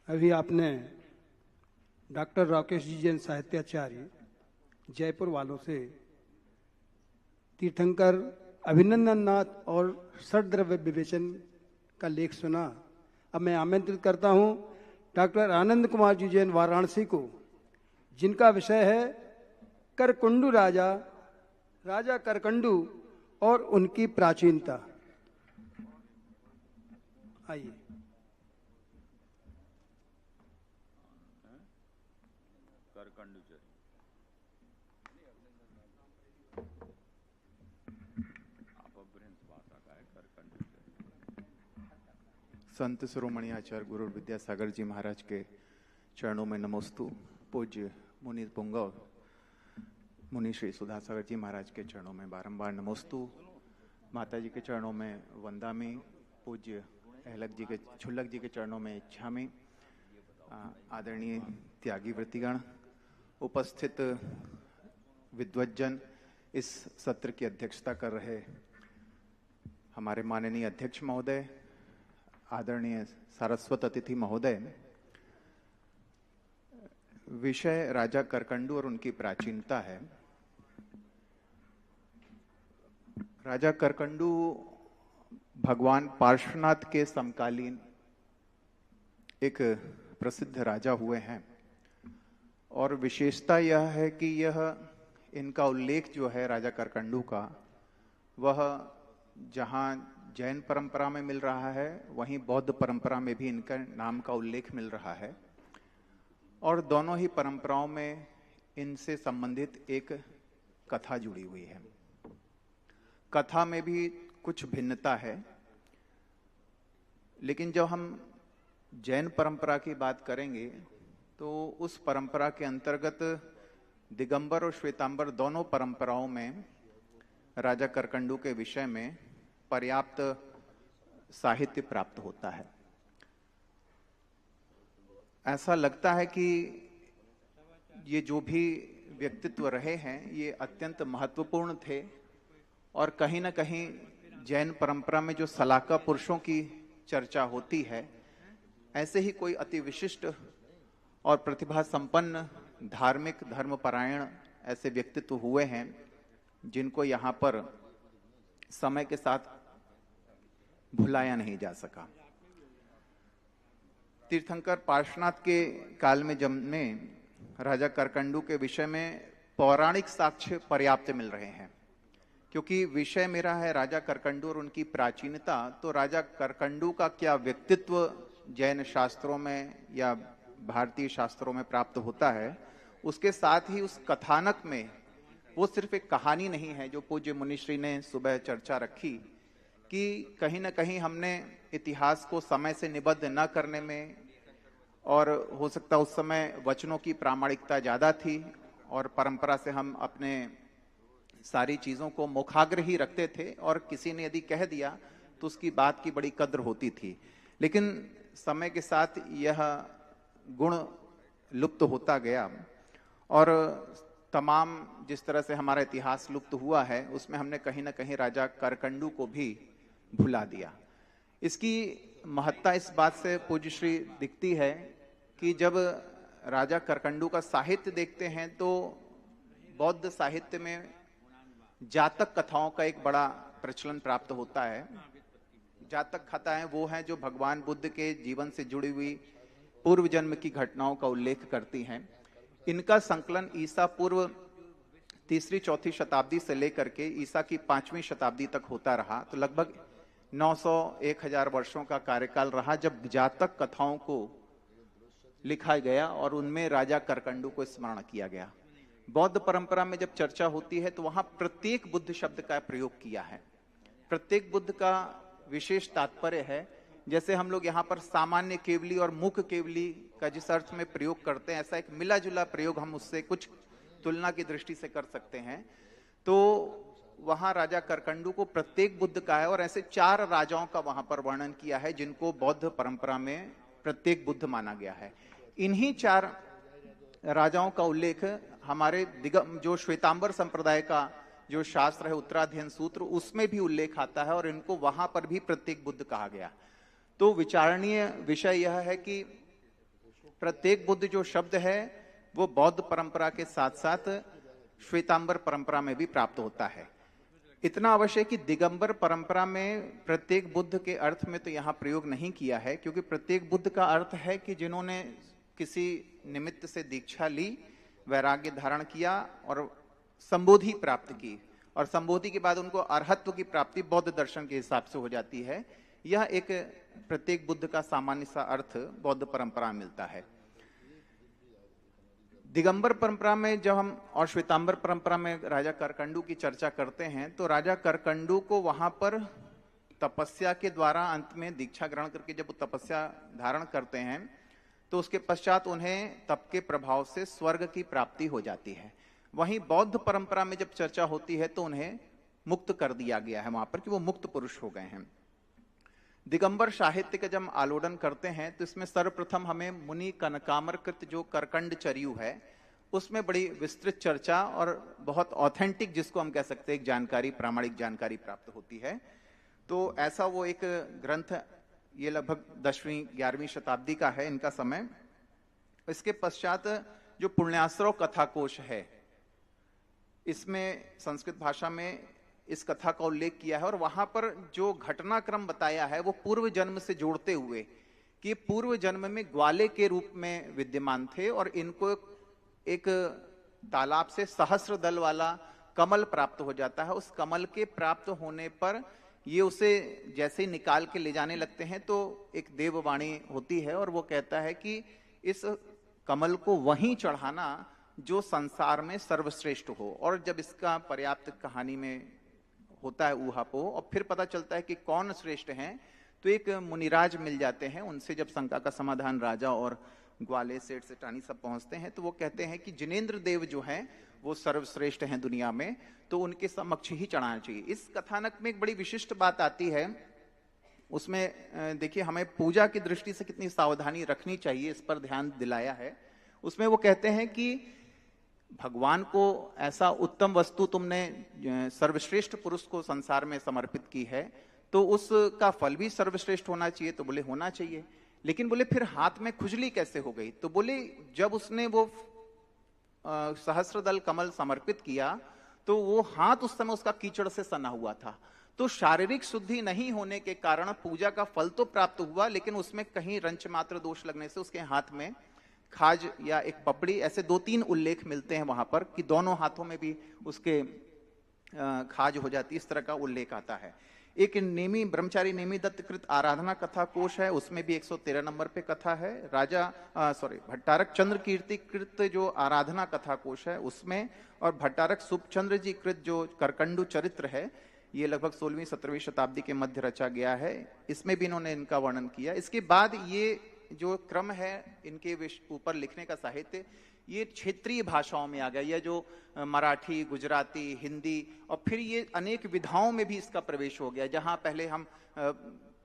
अभी आपने डॉक्टर राकेश जी जैन साहित्याचार्य जयपुर वालों से तीर्थंकर अभिनंदन नाथ और षड्द्रव्य विवेचन का लेख सुना। अब मैं आमंत्रित करता हूं डॉक्टर आनंद कुमार जी जैन वाराणसी को, जिनका विषय है करकुंडू राजा, राजा करकंडू और उनकी प्राचीनता। आइए। संत शिरोमणि आचार्य गुरु विद्यासागर जी महाराज के चरणों में नमोस्तु। पूज्य मुनि पुंगव मुनि श्री सुधासागर जी महाराज के चरणों में बारंबार नमोस्तु। माता जी के चरणों में वंदामी। पूज्य छुल्लक जी के चरणों में इच्छामी। आदरणीय त्यागी वृत्तिगण, उपस्थित विद्वज्जन, इस सत्र की अध्यक्षता कर रहे हमारे माननीय अध्यक्ष महोदय, आदरणीय सारस्वत अतिथि महोदय, विषय राजा करकंडू और उनकी प्राचीनता है। राजा करकंडू भगवान पार्श्वनाथ के समकालीन एक प्रसिद्ध राजा हुए हैं और विशेषता यह है कि इनका उल्लेख जो है राजा करकंडू का, वह जहां जैन परंपरा में मिल रहा है वहीं बौद्ध परंपरा में भी इनका नाम का उल्लेख मिल रहा है और दोनों ही परंपराओं में इनसे संबंधित एक कथा जुड़ी हुई है। कथा में भी कुछ भिन्नता है, लेकिन जब हम जैन परंपरा की बात करेंगे तो उस परंपरा के अंतर्गत दिगंबर और श्वेतांबर दोनों परंपराओं में राजा करकंडू के विषय में पर्याप्त साहित्य प्राप्त होता है। ऐसा लगता है कि ये जो भी व्यक्तित्व रहे हैं ये अत्यंत महत्वपूर्ण थे और कहीं ना कहीं जैन परंपरा में जो सलाका पुरुषों की चर्चा होती है, ऐसे ही कोई अति विशिष्ट और प्रतिभा संपन्न धार्मिक धर्मपरायण ऐसे व्यक्तित्व हुए हैं जिनको यहाँ पर समय के साथ भुलाया नहीं जा सका। तीर्थंकर पार्श्वनाथ के काल में जन्मे राजा करकंडू के विषय में पौराणिक साक्ष्य पर्याप्त मिल रहे हैं। क्योंकि विषय मेरा है राजा करकंडू और उनकी प्राचीनता, तो राजा करकंडू का क्या व्यक्तित्व जैन शास्त्रों में या भारतीय शास्त्रों में प्राप्त होता है, उसके साथ ही उस कथानक में वो सिर्फ एक कहानी नहीं है जो पूज्य मुनिश्री ने सुबह चर्चा रखी कि कहीं ना कहीं हमने इतिहास को समय से निबद्ध न करने में, और हो सकता उस समय वचनों की प्रामाणिकता ज्यादा थी और परंपरा से हम अपने सारी चीजों को मुखाग्र ही रखते थे और किसी ने यदि कह दिया तो उसकी बात की बड़ी कद्र होती थी। लेकिन समय के साथ यह गुण लुप्त होता गया और तमाम जिस तरह से हमारा इतिहास लुप्त हुआ है उसमें हमने कहीं ना कहीं राजा करकंडू को भी भुला दिया। इसकी महत्ता इस बात से पूज्य श्री दिखती है कि जब राजा करकंडू का साहित्य देखते हैं तो बौद्ध साहित्य में जातक कथाओं का एक बड़ा प्रचलन प्राप्त होता है। जातक कथाएं वो हैं जो भगवान बुद्ध के जीवन से जुड़ी हुई पूर्व जन्म की घटनाओं का उल्लेख करती हैं। इनका संकलन ईसा पूर्व 3री-4थी शताब्दी से लेकर के ईसा की 5वीं शताब्दी तक होता रहा। तो लगभग 900-1000 वर्षों का कार्यकाल रहा जब जातक कथाओं को लिखा गया और उनमें राजा करकंडू को स्मरण किया गया। बौद्ध परंपरा में जब चर्चा होती है तो वहां प्रत्येक बुद्ध शब्द का प्रयोग किया है। प्रत्येक बुद्ध का विशेष तात्पर्य है। जैसे हम लोग यहाँ पर सामान्य केवली और मुख केवली का जिस अर्थ में प्रयोग करते हैं, ऐसा एक मिला जुला प्रयोग हम उससे कुछ तुलना की दृष्टि से कर सकते हैं। तो वहां राजा करकंडू को प्रत्येक बुद्ध का है और ऐसे 4 राजाओं का वहां पर वर्णन किया है जिनको बौद्ध परंपरा में प्रत्येक बुद्ध माना गया है। इन्हीं 4 राजाओं का उल्लेख हमारे जो श्वेतांबर संप्रदाय का जो शास्त्र है उत्तराध्ययन सूत्र, उसमें भी उल्लेख आता है और इनको वहां पर भी प्रत्येक बुद्ध कहा गया। तो विचारणीय विषय यह है कि प्रत्येक बुद्ध जो शब्द है वो बौद्ध परंपरा के साथ साथ श्वेतांबर परंपरा में भी प्राप्त होता है। इतना अवश्य है कि दिगंबर परंपरा में प्रत्येक बुद्ध के अर्थ में तो यहाँ प्रयोग नहीं किया है, क्योंकि प्रत्येक बुद्ध का अर्थ है कि जिन्होंने किसी निमित्त से दीक्षा ली, वैराग्य धारण किया और संबोधि प्राप्त की, और संबोधि के बाद उनको अरहत्व की प्राप्ति बौद्ध दर्शन के हिसाब से हो जाती है। यह एक प्रत्येक बुद्ध का सामान्य सा अर्थ बौद्ध परंपरा में मिलता है। दिगंबर परंपरा में जब हम और श्वेतांबर परंपरा में राजा करकंडू की चर्चा करते हैं, तो राजा करकंडू को वहां पर तपस्या के द्वारा अंत में दीक्षा ग्रहण करके जब वो तपस्या धारण करते हैं, तो उसके पश्चात उन्हें तप के प्रभाव से स्वर्ग की प्राप्ति हो जाती है। वहीं बौद्ध परंपरा में जब चर्चा होती है तो उन्हें मुक्त कर दिया गया है वहां पर, कि वो मुक्त पुरुष हो गए हैं। दिगंबर साहित्य का जब हम आलोडन करते हैं तो इसमें सर्वप्रथम हमें मुनि कनकामर कृत जो करकंड चर्यु है, उसमें बड़ी विस्तृत चर्चा और बहुत ऑथेंटिक, जिसको हम कह सकते हैं एक जानकारी, प्रामाणिक जानकारी प्राप्त होती है। तो ऐसा वो एक ग्रंथ, ये लगभग 10वीं 11वीं शताब्दी का है इनका समय। इसके पश्चात जो पुण्याश्रव कथाकोश है, इसमें संस्कृत भाषा में इस कथा का उल्लेख किया है, और वहां पर जो घटनाक्रम बताया है वो पूर्व जन्म से जोड़ते हुए कि पूर्व जन्म में ग्वाले के रूप में विद्यमान थे और इनको एक तालाब से सहस्र दल वाला कमल प्राप्त हो जाता है। उस कमल के प्राप्त होने पर ये उसे जैसे ही निकाल के ले जाने लगते हैं तो एक देववाणी होती है और वो कहता है कि इस कमल को वहीं चढ़ाना जो संसार में सर्वश्रेष्ठ हो। और जब इसका पर्याप्त कहानी में होता है ऊहापोह, और फिर पता चलता है कि कौन श्रेष्ठ हैं, तो एक मुनिराज मिल जाते हैं। उनसे जब शंका का समाधान राजा और ग्वाले सेठ सेठानी सब पहुंचते हैं, तो वो कहते हैं कि जिनेंद्र देव जो हैं वो सर्वश्रेष्ठ हैं दुनिया में, तो उनके समक्ष ही चढ़ाना चाहिए। इस कथानक में एक बड़ी विशिष्ट बात आती है, उसमें देखिए हमें पूजा की दृष्टि से कितनी सावधानी रखनी चाहिए, इस पर ध्यान दिलाया है। उसमें वो कहते हैं कि भगवान को ऐसा उत्तम वस्तु तुमने सर्वश्रेष्ठ पुरुष को संसार में समर्पित की है, तो उसका फल भी सर्वश्रेष्ठ होना चाहिए। तो बोले होना चाहिए, लेकिन बोले फिर हाथ में खुजली कैसे हो गई? तो बोले जब उसने वो सहस्रदल कमल समर्पित किया तो वो हाथ उस समय उसका कीचड़ से सना हुआ था। तो शारीरिक शुद्धि नहीं होने के कारण पूजा का फल तो प्राप्त हुआ, लेकिन उसमें कहीं रंच मात्र दोष लगने से उसके हाथ में खाज या एक पपड़ी, ऐसे 2-3 उल्लेख मिलते हैं वहां पर कि दोनों हाथों में भी उसके खाज हो जाती, इस तरह का उल्लेख आता है। एक नेमी ब्रह्मचारी नेमी दत्त कृत आराधना कथा कोश है, उसमें भी 113 नंबर पे कथा है। भट्टारक चंद्र कीर्ति कृत जो आराधना कथा कोश है उसमें, और भट्टारक सुपचंद्र जी कृत जो करकंडू चरित्र है, ये लगभग 16वीं 17वीं शताब्दी के मध्य रचा गया है। इसमें भी इन्होंने इनका वर्णन किया। इसके बाद ये जो क्रम है इनके ऊपर लिखने का साहित्य, ये क्षेत्रीय भाषाओं में आ गया। यह जो मराठी, गुजराती, हिंदी, और फिर ये अनेक विधाओं में भी इसका प्रवेश हो गया। जहां पहले हम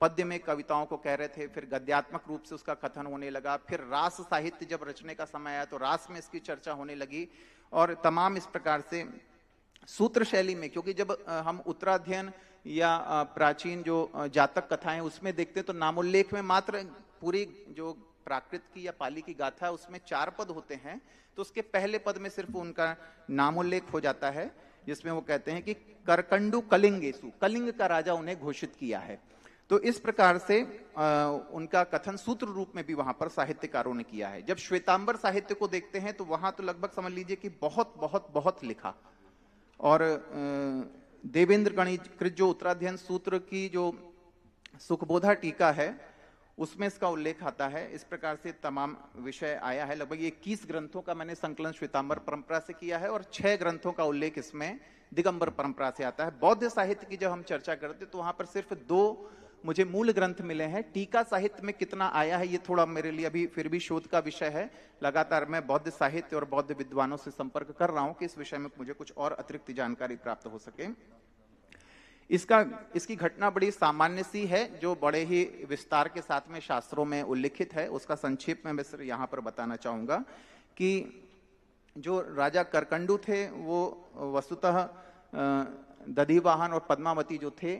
पद्य में कविताओं को कह रहे थे, फिर गद्यात्मक रूप से उसका कथन होने लगा। फिर रास साहित्य जब रचने का समय आया तो रास में इसकी चर्चा होने लगी, और तमाम इस प्रकार से सूत्र शैली में, क्योंकि जब हम उत्तराध्ययन या प्राचीन जो जातक कथाएं उसमें देखते हैं तो नामोल्लेख में मात्र पूरी जो प्राकृत की या पाली की गाथा है उसमें 4 पद होते हैं, तो उसके पहले पद में सिर्फ उनका नामोल्लेख हो जाता है, जिसमें वो कहते हैं कि करकंडू कलिंगेसु, कलिंग का राजा उन्हें घोषित किया है। तो इस प्रकार से उनका कथन सूत्र रूप में भी वहां पर साहित्यकारों ने किया है। जब श्वेतांबर साहित्य को देखते हैं तो वहां तो लगभग समझ लीजिए कि बहुत बहुत बहुत लिखा। और देवेंद्र गणिकृत जो उत्तराध्ययन सूत्र की जो सुखबोधा टीका है उसमें इसका उल्लेख आता है। इस प्रकार से तमाम विषय आया है। लगभग 21 ग्रंथों का मैंने संकलन श्वेतांबर परंपरा से किया है और 6 ग्रंथों का उल्लेख इसमें दिगंबर परंपरा से आता है। बौद्ध साहित्य की जब हम चर्चा करते तो वहां पर सिर्फ 2 मुझे मूल ग्रंथ मिले हैं। टीका साहित्य में कितना आया है ये थोड़ा मेरे लिए अभी फिर भी शोध का विषय है। लगातार मैं बौद्ध साहित्य और बौद्ध विद्वानों से संपर्क कर रहा हूं कि इस विषय में मुझे कुछ और अतिरिक्त जानकारी प्राप्त हो सके। इसकी घटना बड़ी सामान्य सी है जो बड़े ही विस्तार के साथ में शास्त्रों में उल्लिखित है। उसका संक्षेप में मैं सिर्फ यहाँ पर बताना चाहूंगा कि जो राजा करकंडू थे वो वस्तुतः दधिवाहन और पद्मावती जो थे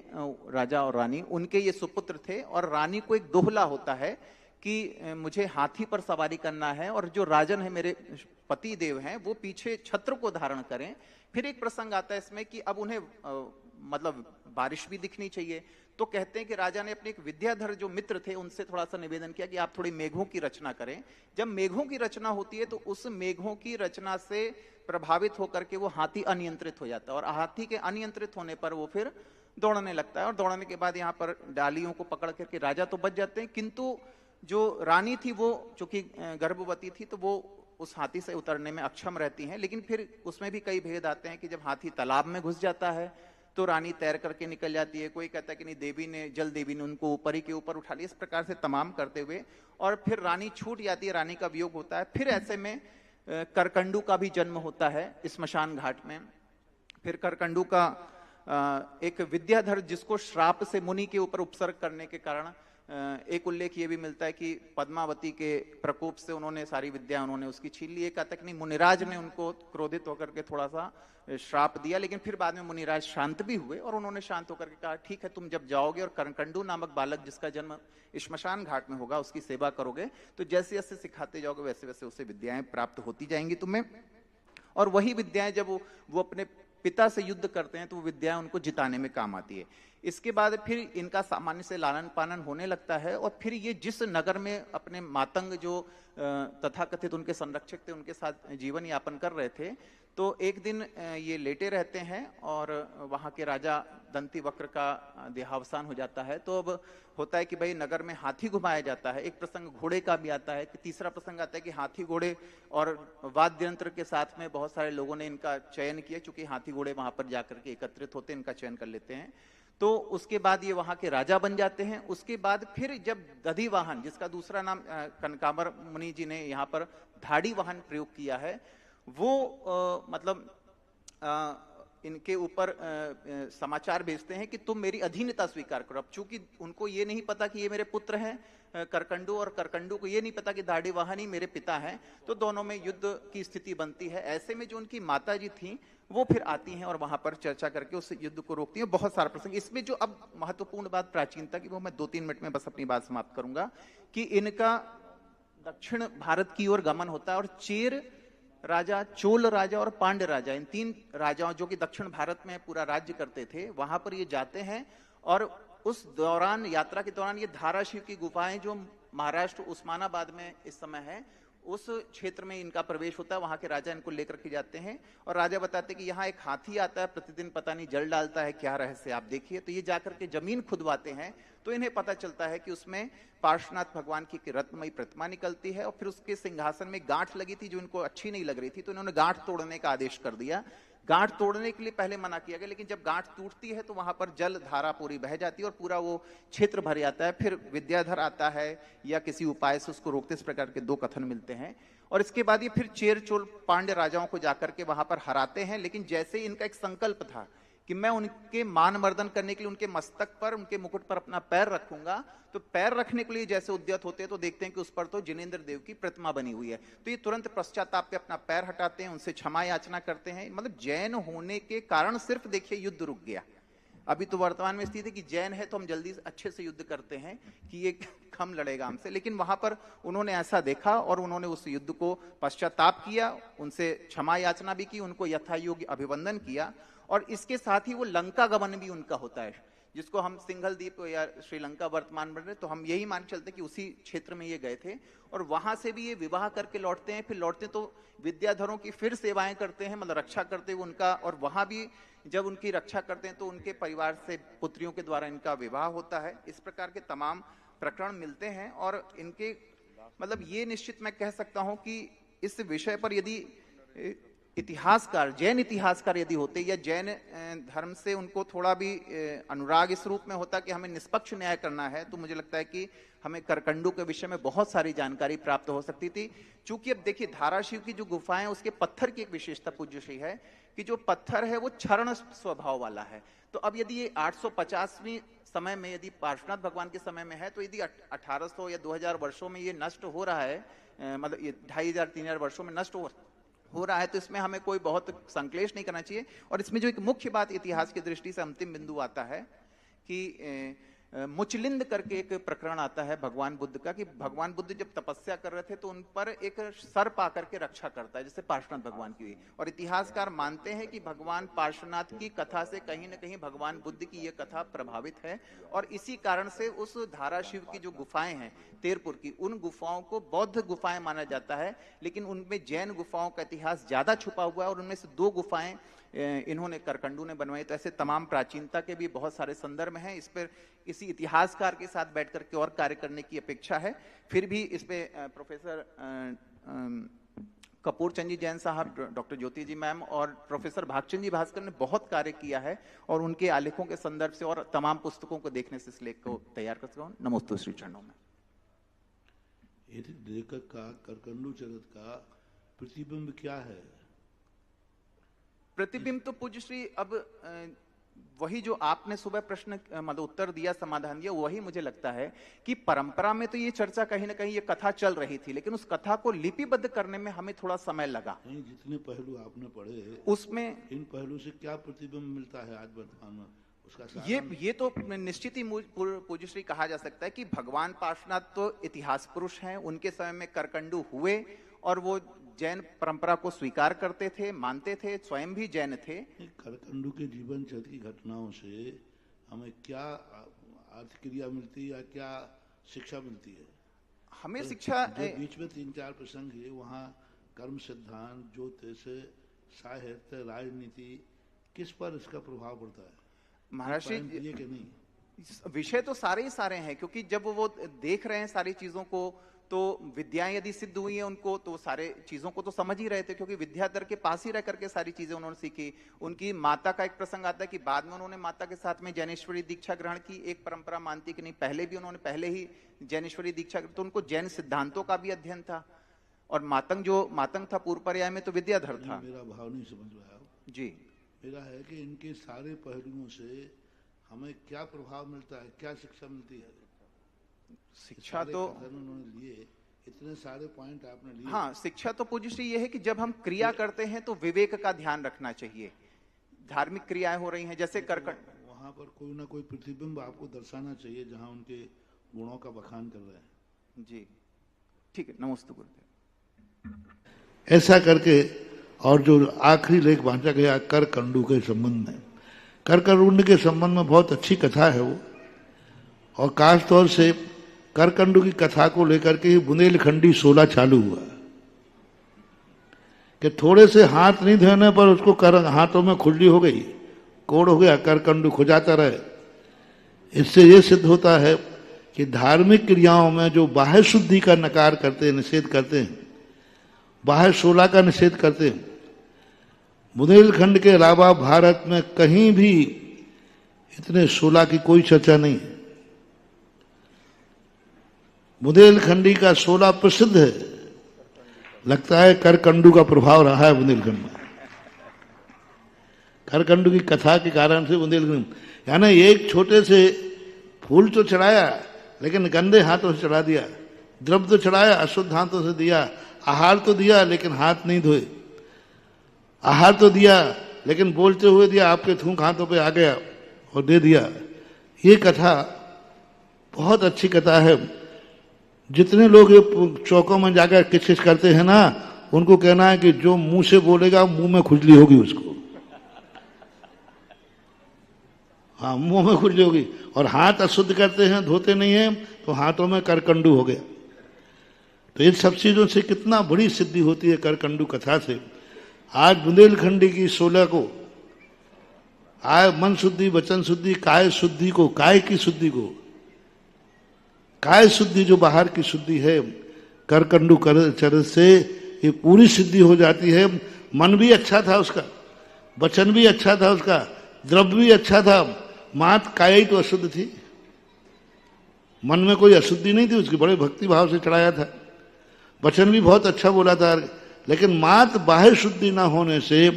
राजा और रानी, उनके ये सुपुत्र थे। और रानी को एक दोहला होता है कि मुझे हाथी पर सवारी करना है और जो राजन है मेरे पति देव हैं वो पीछे छत्र को धारण करें। फिर एक प्रसंग आता है इसमें कि अब उन्हें मतलब बारिश भी दिखनी चाहिए, तो कहते हैं कि राजा ने अपने एक विद्याधर जो मित्र थे उनसे थोड़ा सा निवेदन किया कि आप थोड़ी मेघों की रचना करें। जब मेघों की रचना होती है तो उस मेघों की रचना से प्रभावित होकर के वो हाथी अनियंत्रित हो जाता है और हाथी के अनियंत्रित होने पर वो फिर दौड़ने लगता है और दौड़ने के बाद यहाँ पर डालियों को पकड़ करके राजा तो बच जाते हैं, किंतु जो रानी थी वो चूंकि गर्भवती थी तो वो उस हाथी से उतरने में अक्षम रहती हैं। लेकिन फिर उसमें भी कई भेद आते हैं कि जब हाथी तालाब में घुस जाता है तो रानी तैर करके निकल जाती है, कोई कहता है कि नहीं देवी ने जल देवी ने उनको ऊपर ही के ऊपर उठा लिया, इस प्रकार से तमाम करते हुए और फिर रानी छूट जाती है, रानी का वियोग होता है। फिर ऐसे में करकंडू का भी जन्म होता है स्मशान घाट में। फिर करकंडू का एक विद्याधर जिसको श्राप से मुनि के ऊपर उपसर्ग करने के कारण एक उल्लेख ये भी मिलता है कि पद्मावती के प्रकोप से उन्होंने सारी विद्या उन्होंने उसकी छीन ली। कहता कि नहीं मुनिराज ने उनको क्रोधित होकर के थोड़ा सा श्राप दिया, लेकिन फिर बाद में मुनिराज शांत भी हुए और उन्होंने शांत होकर के कहा ठीक है तुम जब जाओगे और करकंडू नामक बालक जिसका जन्म श्मशान घाट में होगा उसकी सेवा करोगे तो जैसे जैसे सिखाते जाओगे वैसे वैसे उसे विद्याएं प्राप्त होती जाएंगी तुम्हें। और वही विद्याएं जब वो अपने पिता से युद्ध करते हैं तो वो विद्याएं उनको जिताने में काम आती है। इसके बाद फिर इनका सामान्य से लालन पालन होने लगता है और फिर ये जिस नगर में अपने मातंग जो तथाकथित उनके संरक्षक थे उनके साथ जीवन यापन कर रहे थे, तो एक दिन ये लेटे रहते हैं और वहां के राजा दंती वक्र का देहावसान हो जाता है। तो अब होता है कि भाई नगर में हाथी घुमाया जाता है, एक प्रसंग घोड़े का भी आता है, कि तीसरा प्रसंग आता है कि हाथी घोड़े और वाद्य यंत्र के साथ में बहुत सारे लोगों ने इनका चयन किया, क्योंकि हाथी घोड़े वहां पर जाकर के एकत्रित होते हैं, इनका चयन कर लेते हैं। तो उसके बाद ये वहां के राजा बन जाते हैं। उसके बाद फिर जब दधी वाहन जिसका दूसरा नाम कनकाबर मुनि जी ने यहाँ पर धाड़ी वाहन प्रयोग किया है, वो इनके ऊपर समाचार भेजते हैं कि तुम मेरी अधीनता स्वीकार करो। अब चूंकि उनको ये नहीं पता कि ये मेरे पुत्र हैं करकंडू, और करकंडू को ये नहीं पता कि दाढ़ी वाहन ही मेरे पिता हैं, तो दोनों में युद्ध की स्थिति बनती है। ऐसे में जो उनकी माता जी थी वो फिर आती हैं और वहां पर चर्चा करके उस युद्ध को रोकती हैं। बहुत सारा प्रसंग इसमें जो अब महत्वपूर्ण बात प्राचीनता की वो मैं 2-3 मिनट में बस अपनी बात समाप्त करूंगा कि इनका दक्षिण भारत की ओर गमन होता है और चेर राजा, चोल राजा और पांड्य राजा, इन 3 राजाओं जो कि दक्षिण भारत में पूरा राज्य करते थे, वहां पर ये जाते हैं। और उस दौरान यात्रा के दौरान ये धाराशिव की गुफाएं जो महाराष्ट्र उस्मानाबाद में इस समय है उस क्षेत्र में इनका प्रवेश होता है। वहां के राजा इनको लेकर के जाते हैं और राजा बताते हैं कि यहाँ एक हाथी आता है, प्रतिदिन पता नहीं जल डालता है, क्या रहस्य आप देखिए। तो ये जाकर के जमीन खुदवाते हैं तो इन्हें पता चलता है कि उसमें पार्श्वनाथ भगवान की रत्नमयी प्रतिमा निकलती है और फिर उसके सिंहासन में गांठ लगी थी जो इनको अच्छी नहीं लग रही थी, तो इन्होंने गांठ तोड़ने का आदेश कर दिया। गांठ तोड़ने के लिए पहले मना किया गया, लेकिन जब गांठ टूटती है तो वहां पर जल धारा पूरी बह जाती है और पूरा वो क्षेत्र भर जाता है। फिर विद्याधर आता है या किसी उपाय से उसको रोकते, इस प्रकार के 2 कथन मिलते हैं। और इसके बाद ये फिर चेर चोल पांड्य राजाओं को जाकर के वहां पर हराते हैं। लेकिन जैसे इनका एक संकल्प था कि मैं उनके मान मर्दन करने के लिए उनके मस्तक पर, उनके मुकुट पर अपना पैर रखूंगा, तो पैर रखने के लिए जैसे उद्यत होते हैं तो देखते हैं कि उस पर तो जिनेंद्र देव की प्रतिमा बनी हुई है। तो ये तुरंत पश्चाताप पे अपना पैर हटाते हैं, उनसे क्षमा याचना करते हैं। मतलब जैन होने के कारण सिर्फ देखिए युद्ध रुक गया। अभी तो वर्तमान में स्थिति कि जैन है तो हम जल्दी से अच्छे से युद्ध करते हैं कि ये कम लड़ेगा हमसे, लेकिन वहां पर उन्होंने ऐसा देखा और उन्होंने उस युद्ध को पश्चाताप किया, उनसे क्षमा याचना भी की, उनको यथायोग्य अभिवंदन किया। और इसके साथ ही वो लंका गमन भी उनका होता है, जिसको हम सिंघल द्वीप या श्रीलंका वर्तमान बन रहे, तो हम यही मान चलते कि उसी क्षेत्र में ये गए थे। और वहां से भी ये विवाह करके लौटते हैं। फिर लौटते तो विद्याधरों की फिर सेवाएं करते हैं, मतलब रक्षा करते हुए उनका, और वहां भी जब उनकी रक्षा करते हैं तो उनके परिवार से पुत्रियों के द्वारा इनका विवाह होता है। इस प्रकार के तमाम प्रकरण मिलते हैं और इनके मतलब ये निश्चित मैं कह सकता हूं कि इस विषय पर यदि इतिहासकार, जैन इतिहासकार यदि होते या जैन धर्म से उनको थोड़ा भी अनुराग इस रूप में होता कि हमें निष्पक्ष न्याय करना है, तो मुझे लगता है कि हमें करकंडू के विषय में बहुत सारी जानकारी प्राप्त हो सकती थी। चूंकि अब देखिए धाराशिव की जो गुफाएं, उसके पत्थर की एक विशेषता पूज्यश्री है कि जो पत्थर है वो क्षरण स्वभाव वाला है। तो अब यदि ये 850वीं समय में यदि पार्श्वनाथ भगवान के समय में है, तो यदि 1800 या 2000 वर्षों में ये नष्ट हो रहा है, मतलब ये 2500-3000 वर्षों में नष्ट हो रहा है, तो इसमें हमें कोई बहुत संक्लेश नहीं करना चाहिए। और इसमें जो एक मुख्य बात इतिहास की दृष्टि से अंतिम बिंदु आता है कि मुचलिंद करके एक प्रकरण आता है भगवान बुद्ध का, कि भगवान बुद्ध जब तपस्या कर रहे थे तो उन पर एक सर्प आकर के रक्षा करता है, जैसे पार्श्वनाथ भगवान की हुई। और इतिहासकार मानते हैं कि भगवान पार्श्वनाथ की कथा से कहीं ना कहीं भगवान बुद्ध की यह कथा प्रभावित है, और इसी कारण से उस धाराशिव की जो गुफाएं हैं तेरपुर की, उन गुफाओं को बौद्ध गुफाएं माना जाता है, लेकिन उनमें जैन गुफाओं का इतिहास ज्यादा छुपा हुआ है, और उनमें से 2 गुफाएं इन्होंने करकंडू ने बनवाई। तो ऐसे तमाम प्राचीनता के भी बहुत सारे संदर्भ हैं। इस पर किसी इतिहासकार के साथ बैठ करके और कार्य करने की अपेक्षा है। फिर भी इस पे प्रोफेसर कपूर चंद जी जैन साहब, डॉक्टर ज्योति जी मैम और प्रोफेसर भागचंद जी भास्कर ने बहुत कार्य किया है, और उनके आलेखों के संदर्भ से और तमाम पुस्तकों को देखने से इस लेख को तैयार कर सकता हूँ। नमोस्तु श्री चरणों में। लेखक का करकंडू चरित का प्रतिबिंब क्या है? प्रतिबिंब तो पूज्य श्री अब वही जो आपने सुबह प्रश्न मतलब उत्तर दिया, समाधान दिया, वही मुझे लगता है कि परंपरा में तो ये चर्चा कहीं ना कहीं ये कथा चल रही थी, लेकिन उस कथा को लिपिबद्ध करने में हमें थोड़ा समय लगा। नहीं, जितने पहलू आपने पढ़े उसमें इन पहलू से क्या प्रतिबिंब मिलता है आज वर्तमान में, उसका ये तो निश्चित ही पूज्य श्री कहा जा सकता है कि भगवान पार्श्वनाथ तो इतिहास पुरुष हैं, उनके समय में करकंडू हुए और वो जैन परंपरा को स्वीकार करते थे, मानते थे, स्वयं भी जैन थे। करकंडू के जीवन चरित्र की घटनाओं से हमें क्या अर्थक्रिया मिलती है या क्या शिक्षा मिलती है? हमें शिक्षा बीच में 3-4 प्रसंग है, वहाँ कर्म सिद्धांत, ज्योतिष, साहित्य, राजनीति, किस पर इसका प्रभाव पड़ता है? महाराज जी कि नहीं, विषय तो सारे ही सारे हैं, क्योंकि जब वो देख रहे हैं सारी चीजों को, तो विद्याएं यदि सिद्ध हुई है उनको, तो सारे चीजों को तो समझ ही रहे थे, क्योंकि विद्याधर के पास ही रह करके सारी चीजें उन्होंने सीखी। उनकी माता का एक प्रसंग आता है कि बाद में उन्होंने माता के साथ में जैनेश्वरी दीक्षा ग्रहण की। एक परंपरा मानती कि नहीं, पहले भी उन्होंने पहले ही जैनेश्वरी दीक्षा, तो उनको जैन सिद्धांतों का भी अध्ययन था। और मातंग था पूर्व पर्याय में, तो विद्याधर था। मेरा भाव नहीं समझ रहा जी, मेरा है कि इनके सारे पहलुओं से हमें क्या प्रभाव मिलता है, क्या शिक्षा मिलती है? शिक्षा तो उन्होंने लिए, इतने सारे पॉइंट आपने लिए। हाँ, शिक्षा तो पूज्य श्री ये है कि जब हम क्रिया करते हैं तो विवेक का ध्यान रखना चाहिए। धार्मिक क्रियाएं हो रही हैं, जैसे वहां पर कोई ना कोई प्रतिबिंब आपको दर्शाना चाहिए जहां उनके गुणों का बखान कर रहे हैं। जी, ठीक है, नमस्ते गुरुदेव। ऐसा करके, और जो आखिरी लेख बांटा गया करकंडू के संबंध में, करकंडू के संबंध में बहुत अच्छी कथा है वो, और खास तौर से करकंडू की कथा को लेकर के बुंदेलखंडी 16 चालू हुआ कि थोड़े से हाथ नहीं धोने पर उसको हाथों में खुजली हो गई, कोड़ हो गया, करकंडू खुजाता रहे। इससे यह सिद्ध होता है कि धार्मिक क्रियाओं में जो बाह्य शुद्धि का नकार करते हैं, निषेध करते हैं, बाह्य 16 का निषेध करते हैं, बुंदेलखंड के अलावा भारत में कहीं भी इतने 16 की कोई चर्चा नहीं है। बुंदेलखंडी का 16 प्रसिद्ध है। लगता है करकंडू का प्रभाव रहा है बुंदेलखंड में, करकंडू की कथा के कारण से बुंदेलखंड, यानी एक छोटे से फूल तो चढ़ाया लेकिन गंदे हाथों से चढ़ा दिया, द्रव्य तो चढ़ाया अशुद्ध हाथों से दिया, आहार तो दिया लेकिन हाथ नहीं धोए, आहार तो दिया लेकिन बोलते हुए दिया, आपके थूक हाथों पे आ गया और दे दिया। ये कथा बहुत अच्छी कथा है। जितने लोग ये चौकों में जाकर किच-किच करते हैं ना, उनको कहना है कि जो मुंह से बोलेगा मुंह में खुजली होगी उसको। हाँ, मुंह में खुजली होगी। और हाथ अशुद्ध करते हैं, धोते नहीं हैं, तो हाथों में करकंडू हो गया। तो इन सब चीजों से कितना बड़ी सिद्धि होती है करकंडू कथा से। आज बुंदेलखंडी की 16 को आय मन शुद्धि, वचन शुद्धि, काय शुद्धि को, काय की शुद्धि को, काय शुद्धि जो बाहर की शुद्धि है, करकंडू चरित से ये पूरी सिद्धि हो जाती है। मन भी अच्छा था उसका, वचन भी अच्छा था उसका, द्रव्य भी अच्छा था, मात काय तो अशुद्ध थी, मन में कोई अशुद्धि नहीं थी उसकी, बड़े भक्ति भाव से चढ़ाया था, वचन भी बहुत अच्छा बोला था, लेकिन मात बाह्य शुद्धि ना होने से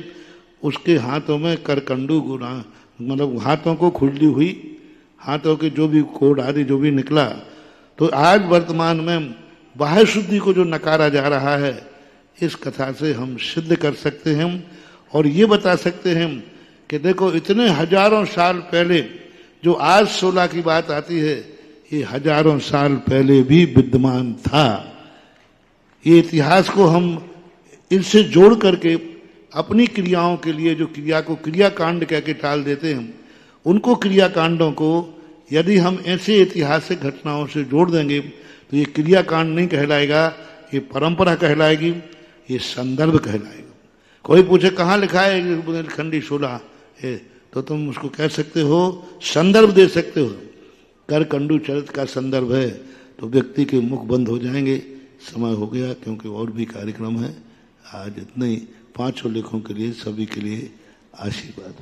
उसके हाथों में करकंडू गुना, मतलब हाथों को खुजली हुई, हाथों के जो भी कोड आदि जो भी निकला। तो आज वर्तमान में बाह्य शुद्धि को जो नकारा जा रहा है, इस कथा से हम सिद्ध कर सकते हैं और ये बता सकते हैं कि देखो इतने हजारों साल पहले जो आज 16 की बात आती है, ये हजारों साल पहले भी विद्यमान था। ये इतिहास को हम इनसे जोड़ करके अपनी क्रियाओं के लिए, जो क्रिया को क्रियाकांड कह के टाल देते हैं, उनको क्रियाकांडों को यदि हम ऐसे ऐतिहासिक घटनाओं से जोड़ देंगे तो ये क्रियाकांड नहीं कहलाएगा, ये परंपरा कहलाएगी, ये संदर्भ कहलाएगा। कोई पूछे कहाँ लिखा है बुंदेलखंडी 16 है, तो तुम उसको कह सकते हो, संदर्भ दे सकते हो, करकंडू चरित का संदर्भ है, तो व्यक्ति के मुख बंद हो जाएंगे। समय हो गया, क्योंकि और भी कार्यक्रम है। आज इतना ही, 5 लेखों के लिए सभी के लिए आशीर्वाद।